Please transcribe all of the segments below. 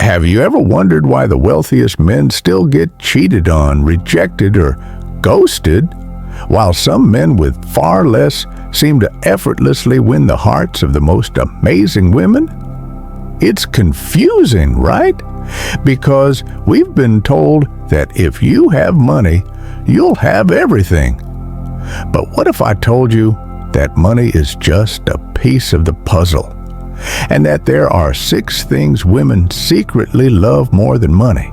Have you ever wondered why the wealthiest men still get cheated on, rejected, or ghosted, while some men with far less seem to effortlessly win the hearts of the most amazing women? It's confusing, right? Because we've been told that if you have money, you'll have everything. But what if I told you that money is just a piece of the puzzle, and that there are 6 things women secretly love more than money?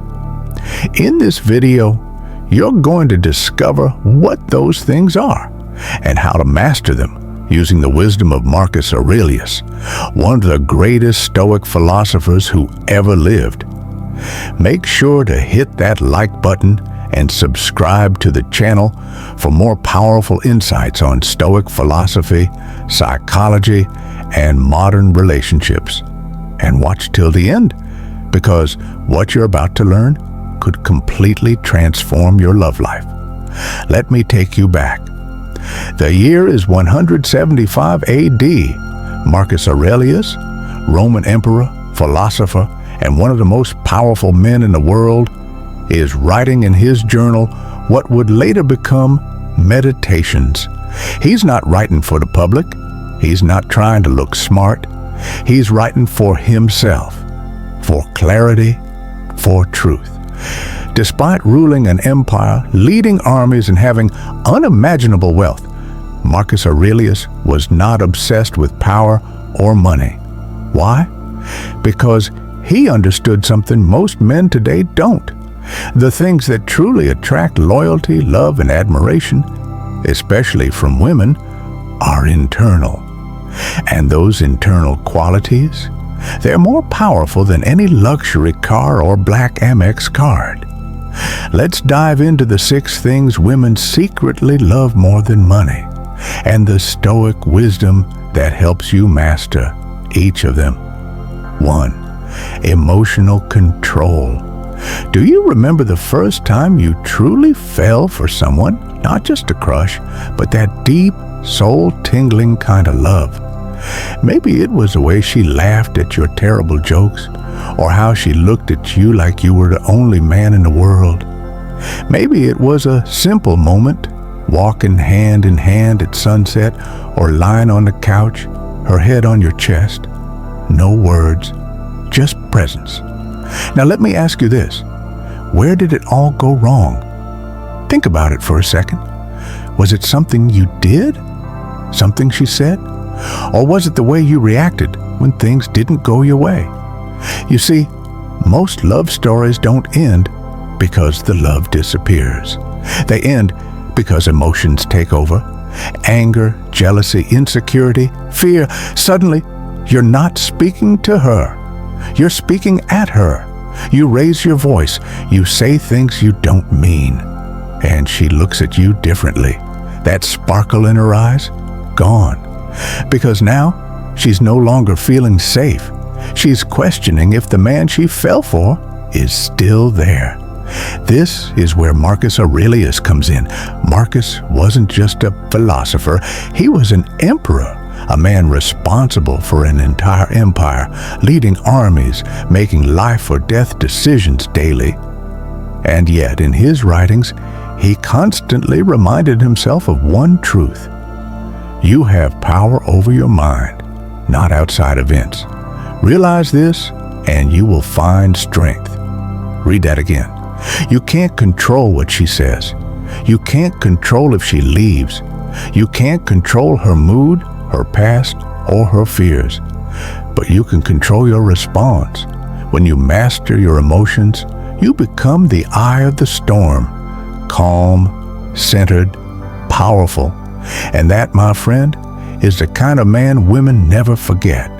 In this video, you're going to discover what those things are and how to master them using the wisdom of Marcus Aurelius, one of the greatest Stoic philosophers who ever lived. Make sure to hit that like button and subscribe to the channel for more powerful insights on Stoic philosophy, psychology, and modern relationships. And watch till the end, because what you're about to learn could completely transform your love life. Let me take you back. The year is 175 AD. Marcus Aurelius, Roman emperor, philosopher, and one of the most powerful men in the world, is writing in his journal what would later become Meditations. He's not writing for the public. He's not trying to look smart. He's writing for himself, for clarity, for truth. Despite ruling an empire, leading armies, and having unimaginable wealth, Marcus Aurelius was not obsessed with power or money. Why? Because he understood something most men today don't. The things that truly attract loyalty, love, and admiration, especially from women, are internal. And those internal qualities, they're more powerful than any luxury car or black Amex card. Let's dive into the 6 things women secretly love more than money, and the Stoic wisdom that helps you master each of them. 1. Emotional control. Do you remember the first time you truly fell for someone? Not just a crush, but that deep, soul-tingling kind of love. Maybe it was the way she laughed at your terrible jokes, or how she looked at you like you were the only man in the world. Maybe it was a simple moment, walking hand in hand at sunset, or lying on the couch, her head on your chest. No words, just presence. Now let me ask you this. Where did it all go wrong? Think about it for a second. Was it something you did? Something she said? Or was it the way you reacted when things didn't go your way? You see, most love stories don't end because the love disappears. They end because emotions take over. Anger, jealousy, insecurity, fear. Suddenly, you're not speaking to her. You're speaking at her. You raise your voice. You say things you don't mean. And she looks at you differently. That sparkle in her eyes, gone. Because now, she's no longer feeling safe. She's questioning if the man she fell for is still there. This is where Marcus Aurelius comes in. Marcus wasn't just a philosopher. He was an emperor, a man responsible for an entire empire, leading armies, making life or death decisions daily. And yet, in his writings, he constantly reminded himself of one truth. You have power over your mind, not outside events. Realize this, and you will find strength. Read that again. You can't control what she says. You can't control if she leaves. You can't control her mood, her past, or her fears. But you can control your response. When you master your emotions, you become the eye of the storm, calm, centered, powerful. And that, my friend, is the kind of man women never forget.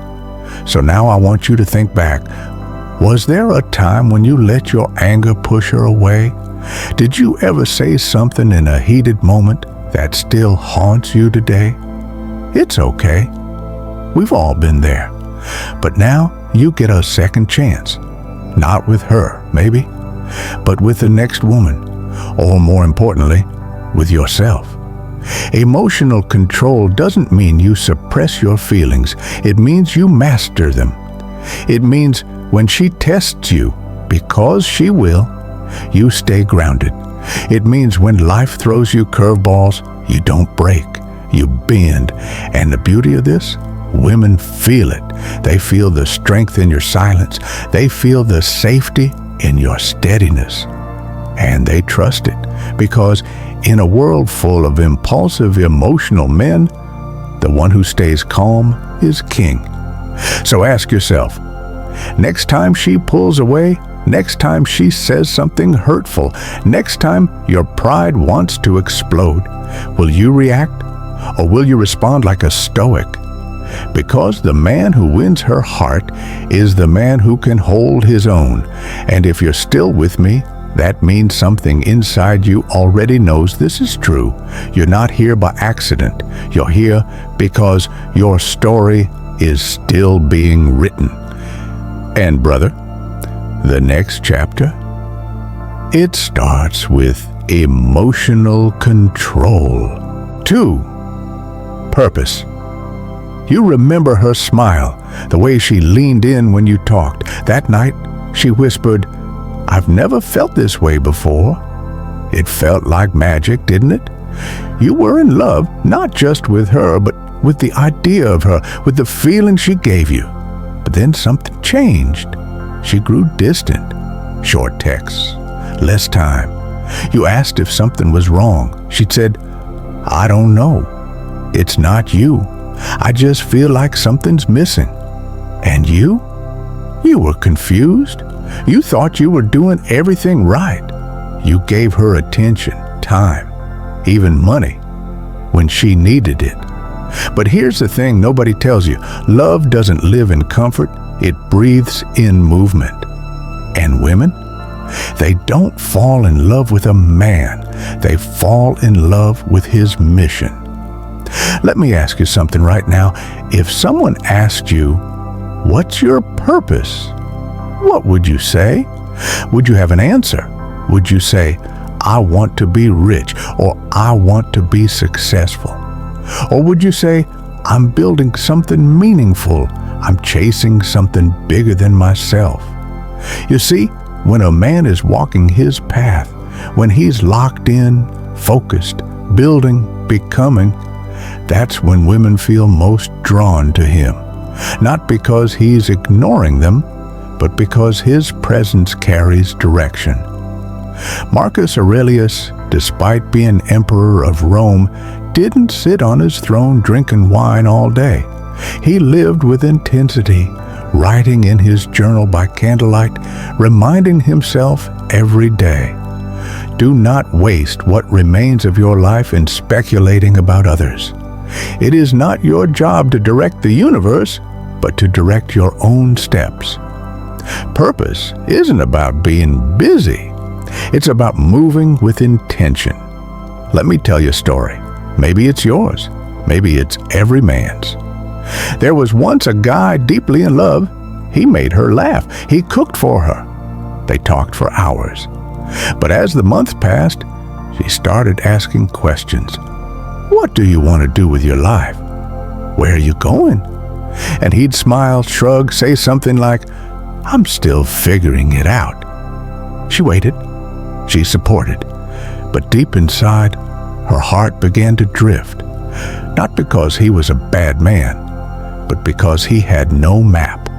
So now I want you to think back. Was there a time when you let your anger push her away? Did you ever say something in a heated moment that still haunts you today? It's okay. We've all been there. But now you get a second chance. Not with her, maybe, but with the next woman, or more importantly, with yourself. Emotional control doesn't mean you suppress your feelings. It means you master them. It means when she tests you, because she will, you stay grounded. It means when life throws you curveballs, you don't break, you bend. And the beauty of this, women feel it. They feel the strength in your silence. They feel the safety in your steadiness. And they trust it, because in a world full of impulsive, emotional men, the one who stays calm is king. So ask yourself, next time she pulls away, next time she says something hurtful, next time your pride wants to explode, will you react, or will you respond like a Stoic? Because the man who wins her heart is the man who can hold his own. And if you're still with me, that means something inside you already knows this is true. You're not here by accident. You're here because your story is still being written. And brother, the next chapter, it starts with emotional control. 2. Purpose. You remember her smile, the way she leaned in when you talked. That night, she whispered, "I've never felt this way before." It felt like magic, didn't it? You were in love, not just with her, but with the idea of her, with the feeling she gave you. But then something changed. She grew distant. Short texts, less time. You asked if something was wrong. She'd said, "I don't know. It's not you. I just feel like something's missing." And you? You were confused. You thought you were doing everything right. You gave her attention, time, even money when she needed it. But here's the thing nobody tells you. Love doesn't live in comfort. It breathes in movement. And women? They don't fall in love with a man. They fall in love with his mission. Let me ask you something right now. If someone asked you, "What's your purpose?" what would you say? Would you have an answer? Would you say, "I want to be rich," or "I want to be successful"? Or would you say, "I'm building something meaningful. I'm chasing something bigger than myself"? You see, when a man is walking his path, when he's locked in, focused, building, becoming, that's when women feel most drawn to him. Not because he's ignoring them, but because his presence carries direction. Marcus Aurelius, despite being emperor of Rome, didn't sit on his throne drinking wine all day. He lived with intensity, writing in his journal by candlelight, reminding himself every day, "Do not waste what remains of your life in speculating about others. It is not your job to direct the universe, but to direct your own steps." Purpose isn't about being busy. It's about moving with intention. Let me tell you a story. Maybe it's yours. Maybe it's every man's. There was once a guy deeply in love. He made her laugh. He cooked for her. They talked for hours. But as the months passed, she started asking questions. "What do you want to do with your life? Where are you going?" And he'd smile, shrug, say something like, "I'm still figuring it out." She waited. She supported. But deep inside, her heart began to drift. Not because he was a bad man, but because he had no map,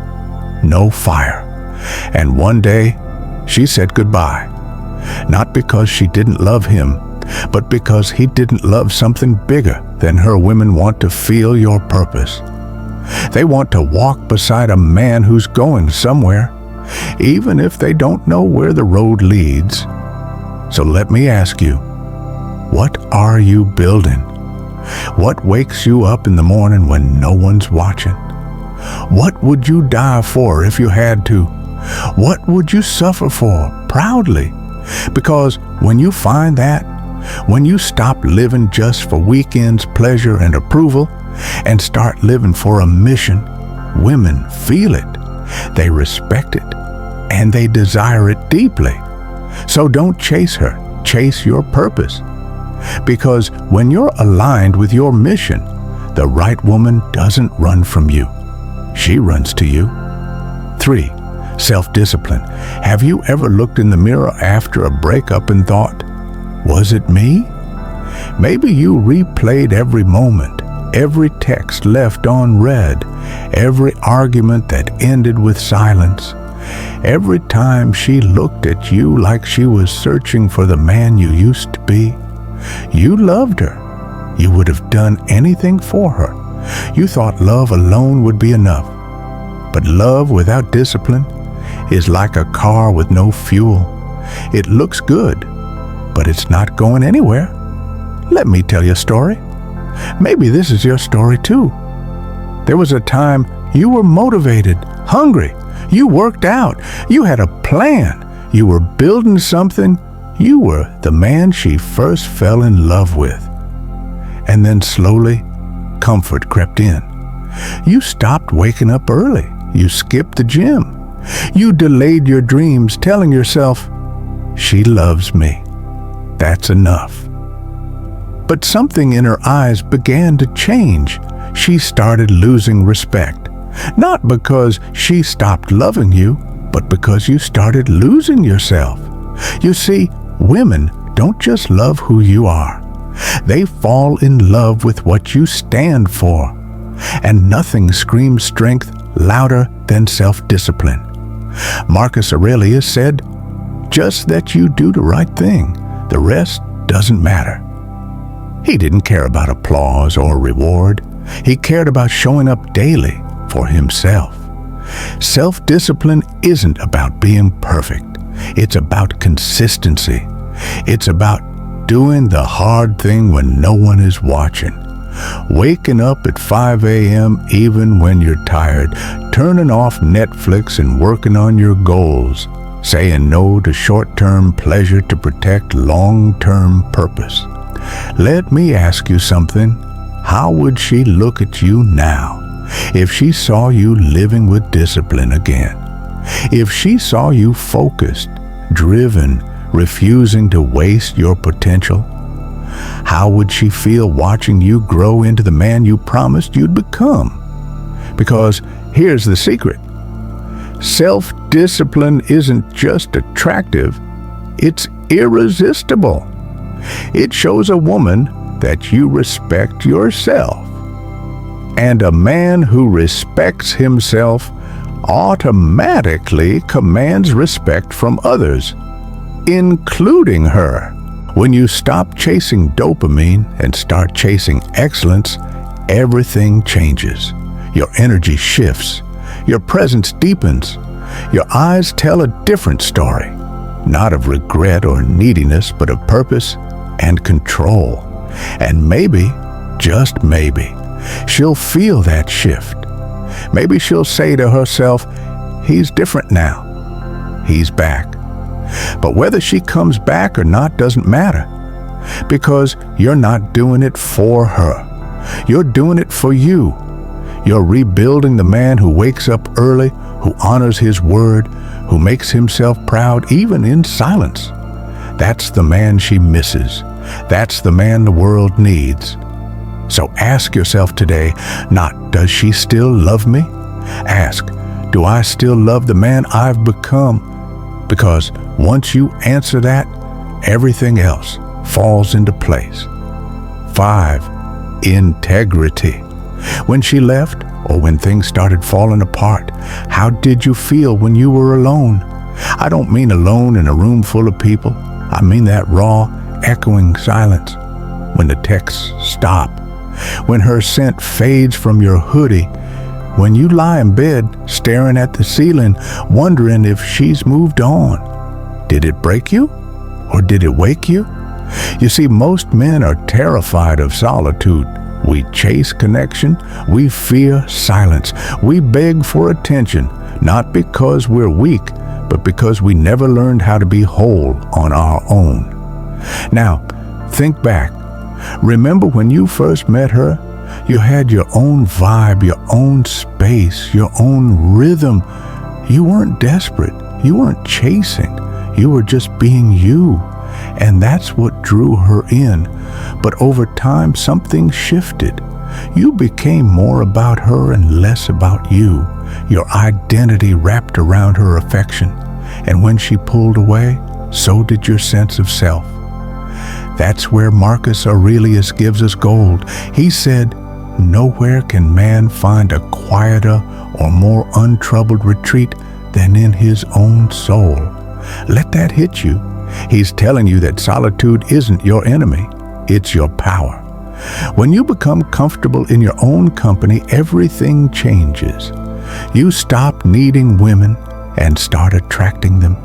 no fire. And one day, she said goodbye. Not because she didn't love him, but because he didn't love something bigger than her. Women want to feel your purpose. They want to walk beside a man who's going somewhere, even if they don't know where the road leads. So let me ask you, what are you building? What wakes you up in the morning when no one's watching? What would you die for if you had to? What would you suffer for proudly? Because when you find that, when you stop living just for weekends, pleasure, and approval, and start living for a mission, women feel it, they respect it, and they desire it deeply. So don't chase her, chase your purpose. Because when you're aligned with your mission, the right woman doesn't run from you. She runs to you. 3. Self-discipline. Have you ever looked in the mirror after a breakup and thought, was it me? Maybe you replayed every moment, every text left unread, every argument that ended with silence. Every time she looked at you like she was searching for the man you used to be. You loved her. You would have done anything for her. You thought love alone would be enough. But love without discipline is like a car with no fuel. It looks good, but it's not going anywhere. Let me tell you a story. Maybe this is your story too. There was a time you were motivated, hungry. You worked out. You had a plan. You were building something. You were the man she first fell in love with. And then slowly, comfort crept in. You stopped waking up early. You skipped the gym. You delayed your dreams, telling yourself, she loves me. That's enough. But something in her eyes began to change. She started losing respect. Not because she stopped loving you, but because you started losing yourself. You see, women don't just love who you are. They fall in love with what you stand for. And nothing screams strength louder than self-discipline. Marcus Aurelius said, just that you do the right thing, the rest doesn't matter. He didn't care about applause or reward. He cared about showing up daily for himself. Self-discipline isn't about being perfect. It's about consistency. It's about doing the hard thing when no one is watching. Waking up at 5 a.m. even when you're tired, turning off Netflix and working on your goals, saying no to short-term pleasure to protect long-term purpose. Let me ask you something. How would she look at you now if she saw you living with discipline again? If she saw you focused, driven, refusing to waste your potential? How would she feel watching you grow into the man you promised you'd become? Because here's the secret. Self-discipline isn't just attractive, it's irresistible. It shows a woman that you respect yourself. And a man who respects himself automatically commands respect from others, including her. When you stop chasing dopamine and start chasing excellence, everything changes. Your energy shifts. Your presence deepens. Your eyes tell a different story, not of regret or neediness, but of purpose and control. And maybe, just maybe, she'll feel that shift. Maybe she'll say to herself, he's different now. He's back. But whether she comes back or not doesn't matter, because you're not doing it for her. You're doing it for you. You're rebuilding the man who wakes up early, who honors his word, who makes himself proud even in silence. That's the man she misses. That's the man the world needs. So ask yourself today, not does she still love me? Ask, do I still love the man I've become? Because once you answer that, everything else falls into place. 5, integrity. When she left, or when things started falling apart, how did you feel when you were alone? I don't mean alone in a room full of people. I mean that raw, echoing silence. When the texts stop. When her scent fades from your hoodie. When you lie in bed, staring at the ceiling, wondering if she's moved on. Did it break you? Or did it wake you? You see, most men are terrified of solitude. We chase connection. We fear silence. We beg for attention, not because we're weak, but because we never learned how to be whole on our own. Now, think back. Remember when you first met her? You had your own vibe, your own space, your own rhythm. You weren't desperate. You weren't chasing. You were just being you. And that's what drew her in. But over time, something shifted. You became more about her and less about you. your identity wrapped around her affection, and when she pulled away, so did your sense of self. That's where Marcus Aurelius gives us gold. He said, "Nowhere can man find a quieter or more untroubled retreat than in his own soul." Let that hit you. He's telling you that solitude isn't your enemy, it's your power. When you become comfortable in your own company, everything changes. You stop needing women and start attracting them.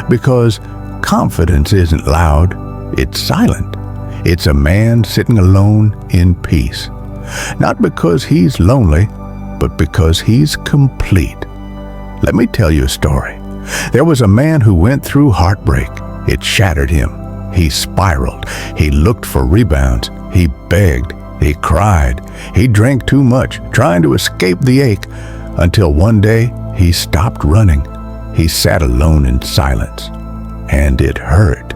Because confidence isn't loud, it's silent. It's a man sitting alone in peace. Not because he's lonely, but because he's complete. Let me tell you a story. There was a man who went through heartbreak. It shattered him. He spiraled. He looked for rebounds. He begged. He cried. He drank too much, trying to escape the ache, until one day he stopped running. He sat alone in silence. And it hurt.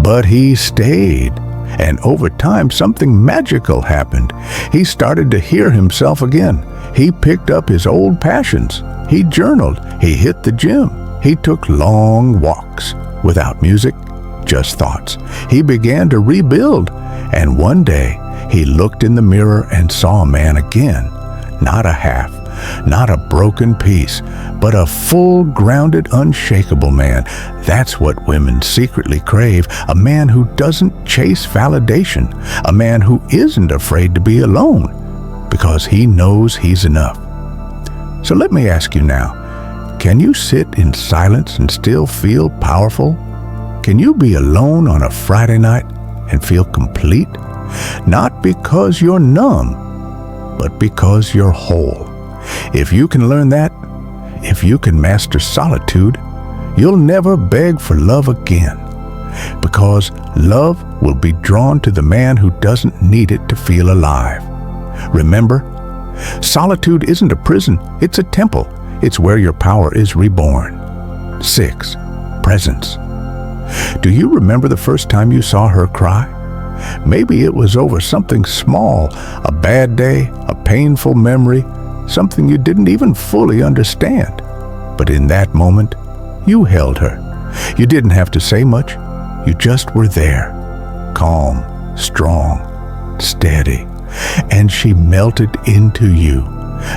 But he stayed. And over time, something magical happened. He started to hear himself again. He picked up his old passions. He journaled. He hit the gym. He took long walks without music, just thoughts. He began to rebuild. And one day, he looked in the mirror and saw a man again. Not a half, not a broken piece, but a full, grounded, unshakable man. That's what women secretly crave. A man who doesn't chase validation. A man who isn't afraid to be alone because he knows he's enough. So let me ask you now, can you sit in silence and still feel powerful? Can you be alone on a Friday night and feel complete? Not because you're numb, but because you're whole. If you can learn that, if you can master solitude, you'll never beg for love again. Because love will be drawn to the man who doesn't need it to feel alive. Remember, solitude isn't a prison, it's a temple. It's where your power is reborn. 6. Presence. Do you remember the first time you saw her cry? Maybe it was over something small, a bad day, a painful memory, something you didn't even fully understand. But in that moment, you held her. You didn't have to say much. You just were there. Calm, strong, steady. And she melted into you.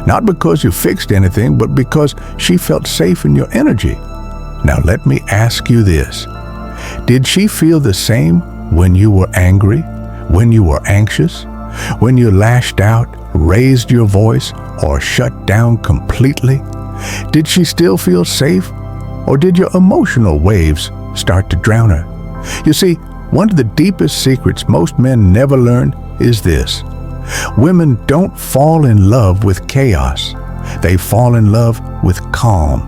Not because you fixed anything, but because she felt safe in your energy. Now let me ask you this. Did she feel the same when you were angry, when you were anxious, when you lashed out, raised your voice, or shut down completely? Did she still feel safe, or did your emotional waves start to drown her? You see, one of the deepest secrets most men never learn is this. Women don't fall in love with chaos. They fall in love with calm.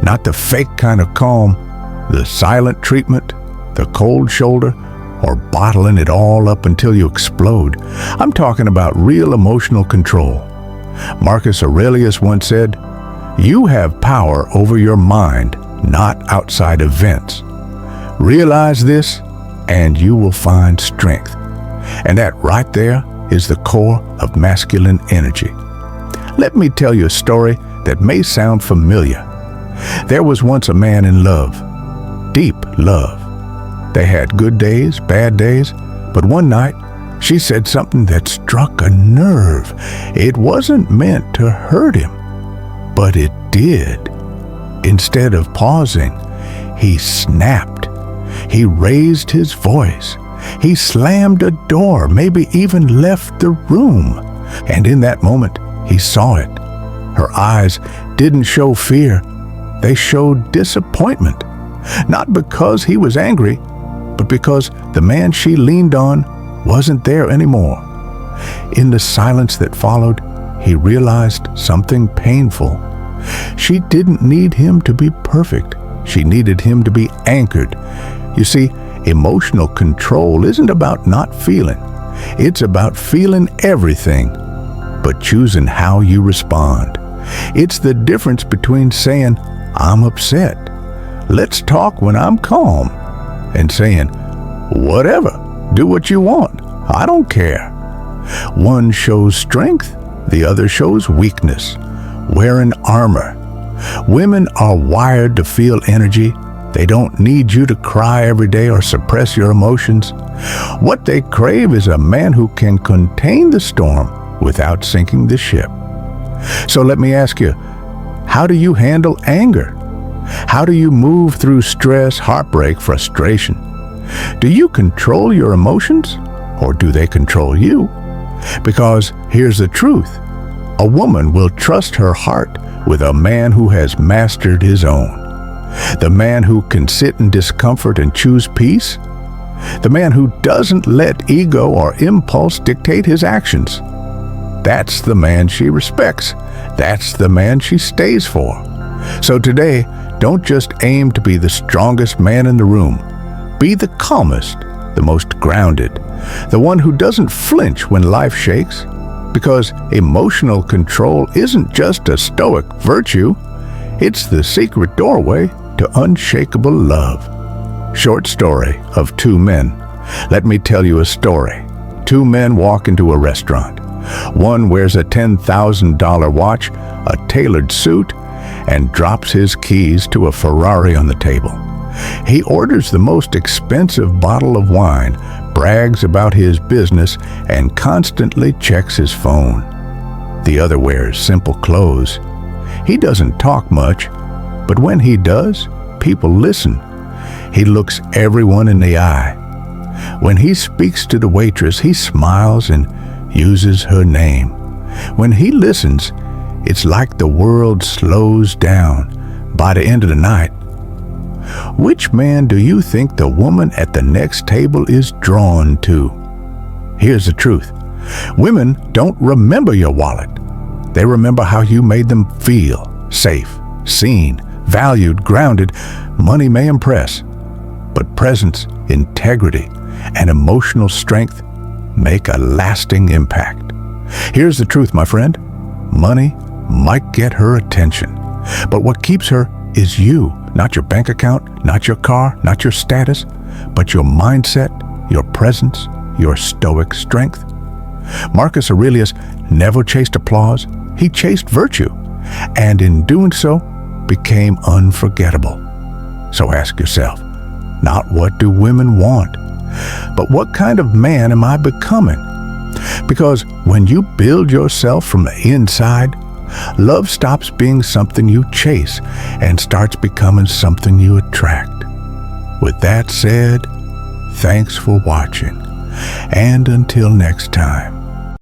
Not the fake kind of calm, the silent treatment, the cold shoulder, or bottling it all up until you explode. I'm talking about real emotional control. Marcus Aurelius once said, "You have power over your mind, not outside events." Realize this, and you will find strength. And that right there is the core of masculine energy. Let me tell you a story that may sound familiar. There was once a man in love, deep love. They had good days, bad days, but one night she said something that struck a nerve. It wasn't meant to hurt him, but it did. Instead of pausing, he snapped. He raised his voice. He slammed a door, maybe even left the room. And in that moment, he saw it. Her eyes didn't show fear. They showed disappointment. Not because he was angry, but because the man she leaned on wasn't there anymore. In the silence that followed, he realized something painful. She didn't need him to be perfect. She needed him to be anchored. You see, emotional control isn't about not feeling. It's about feeling everything, but choosing how you respond. It's the difference between saying, "I'm upset. Let's talk when I'm calm," and saying, "Whatever, do what you want. I don't care." One shows strength, the other shows weakness. wearing armor. Women are wired to feel energy. They don't need you to cry every day or suppress your emotions. What they crave is a man who can contain the storm without sinking the ship. So let me ask you, how do you handle anger? How do you move through stress, heartbreak, frustration? Do you control your emotions, or do they control you? Because here's the truth. A woman will trust her heart with a man who has mastered his own. The man who can sit in discomfort and choose peace. The man who doesn't let ego or impulse dictate his actions. That's the man she respects. That's the man she stays for. So today, don't just aim to be the strongest man in the room. Be the calmest, the most grounded, the one who doesn't flinch when life shakes. Because emotional control isn't just a Stoic virtue, it's the secret doorway to unshakable love. Short story of two men. Let me tell you a story. Two men walk into a restaurant. One wears a $10,000 watch, a tailored suit, and drops his keys to a Ferrari on the table. He orders the most expensive bottle of wine, brags about his business, and constantly checks his phone. The other wears simple clothes. He doesn't talk much, but when he does, people listen. He looks everyone in the eye. When he speaks to the waitress, he smiles and uses her name. When he listens, it's like the world slows down. By the end of the night, which man do you think the woman at the next table is drawn to? Here's the truth. Women don't remember your wallet. They remember how you made them feel safe, seen, valued, grounded. Money may impress, but presence, integrity, and emotional strength make a lasting impact. Here's the truth, my friend. Money might get her attention, but what keeps her is you. Not your bank account, not your car, not your status, but your mindset, your presence, your stoic strength. Marcus Aurelius never chased applause. He chased virtue, and in doing so, became unforgettable. So ask yourself, not what do women want, but what kind of man am I becoming? Because when you build yourself from the inside, love stops being something you chase and starts becoming something you attract. With that said, thanks for watching, and until next time.